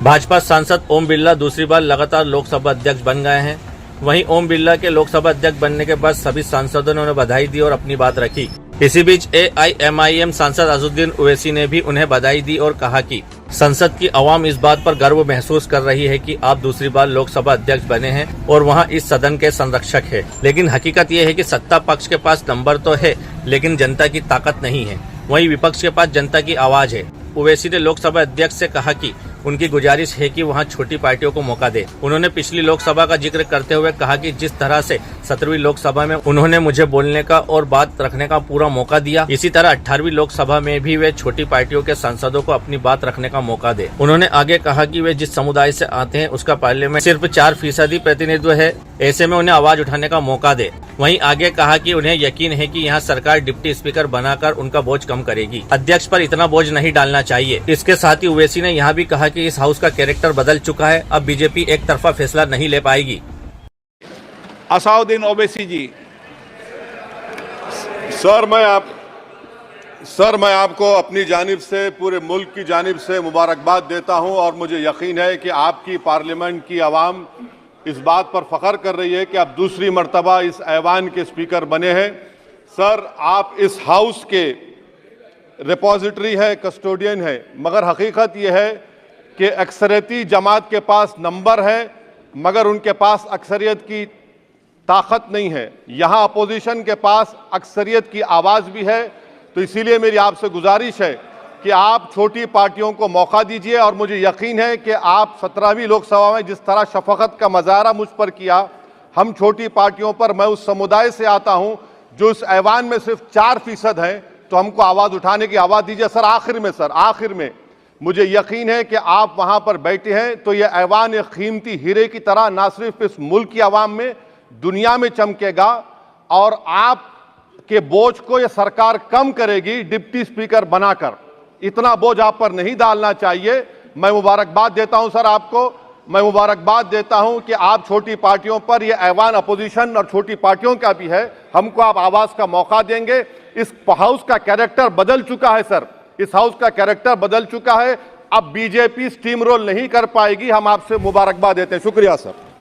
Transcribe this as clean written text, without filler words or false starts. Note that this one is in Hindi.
भाजपा सांसद ओम बिरला दूसरी बार लगातार लोकसभा अध्यक्ष बन गए हैं। वहीं ओम बिरला के लोकसभा अध्यक्ष बनने के बाद सभी सांसदों ने उन्हें बधाई दी और अपनी बात रखी। इसी बीच AIMIM सांसद अजहरुद्दीन ओवैसी ने भी उन्हें बधाई दी और कहा कि संसद की आवाम इस बात पर गर्व महसूस कर रही है कि आप दूसरी बार लोकसभा अध्यक्ष बने हैं और वहां इस सदन के संरक्षक हैं। लेकिन हकीकत यह है कि सत्ता पक्ष के पास नंबर तो है, लेकिन जनता की ताकत नहीं है। वहीं विपक्ष के पास जनता की आवाज है। ओवैसी ने लोकसभा अध्यक्ष से कहा कि उनकी गुजारिश है कि वहां छोटी पार्टियों को मौका दे। उन्होंने पिछली लोकसभा का जिक्र करते हुए कहा कि जिस तरह से 17वीं लोकसभा में उन्होंने मुझे बोलने का और बात रखने का पूरा मौका दिया, इसी तरह 18वीं लोकसभा में भी वे छोटी पार्टियों के सांसदों को अपनी बात रखने का मौका दे। उन्होंने आगे कहा कि वे जिस समुदाय से आते हैं उसका पार्लियामेंट में सिर्फ 4% प्रतिनिधित्व है, ऐसे में उन्हें आवाज उठाने का मौका दे। वहीं आगे कहा कि उन्हें यकीन है कि यहाँ सरकार डिप्टी स्पीकर बनाकर उनका बोझ कम करेगी। अध्यक्ष पर इतना बोझ नहीं डालना चाहिए। इसके साथ ही ओवैसी ने यहाँ भी कहा कि इस हाउस का कैरेक्टर बदल चुका है, अब बीजेपी एक तरफा फैसला नहीं ले पाएगी। असाउद्दीन ओवैसी जी। सर मैं आपको अपनी जानिब से, पूरे मुल्क की जानिब से मुबारकबाद देता हूं और मुझे यकीन है कि आपकी पार्लियामेंट की आवाम इस बात पर फख्र कर रही है कि आप दूसरी मर्तबा इस ऐवान के स्पीकर बने हैं। सर, आप इस हाउस के रिपोजिटरी है, कस्टोडियन है, मगर हकीकत यह है कि अक्सरियती जमात के पास नंबर है मगर उनके पास अक्सरियत की ताकत नहीं है। यहाँ अपोजिशन के पास अक्सरियत की आवाज़ भी है, तो इसीलिए मेरी आपसे गुजारिश है कि आप छोटी पार्टियों को मौका दीजिए। और मुझे यकीन है कि आप 17वीं लोकसभा में जिस तरह शफकत का मुजाहरा मुझ पर किया, हम छोटी पार्टियों पर, मैं उस समुदाय से आता हूं जो इस ऐवान में सिर्फ 4% है, तो हमको आवाज़ उठाने की आवाज़ दीजिए। सर आखिर में मुझे यकीन है कि आप वहां पर बैठे हैं तो ये ऐवान एक कीमती हीरे की तरह ना सिर्फ इस मुल्क की आवाम में, दुनिया में चमकेगा और आप के बोझ को ये सरकार कम करेगी डिप्टी स्पीकर बनाकर। इतना बोझ आप पर नहीं डालना चाहिए। मैं मुबारकबाद देता हूं सर आपको, मैं मुबारकबाद देता हूं कि आप छोटी पार्टियों पर, ये ऐवान अपोजिशन और छोटी पार्टियों का भी है, हमको आप आवाज का मौका देंगे। इस हाउस का कैरेक्टर बदल चुका है सर, इस हाउस का कैरेक्टर बदल चुका है। अब बीजेपी स्टीम रोल नहीं कर पाएगी। हम आपसे मुबारकबाद देते हैं। शुक्रिया सर।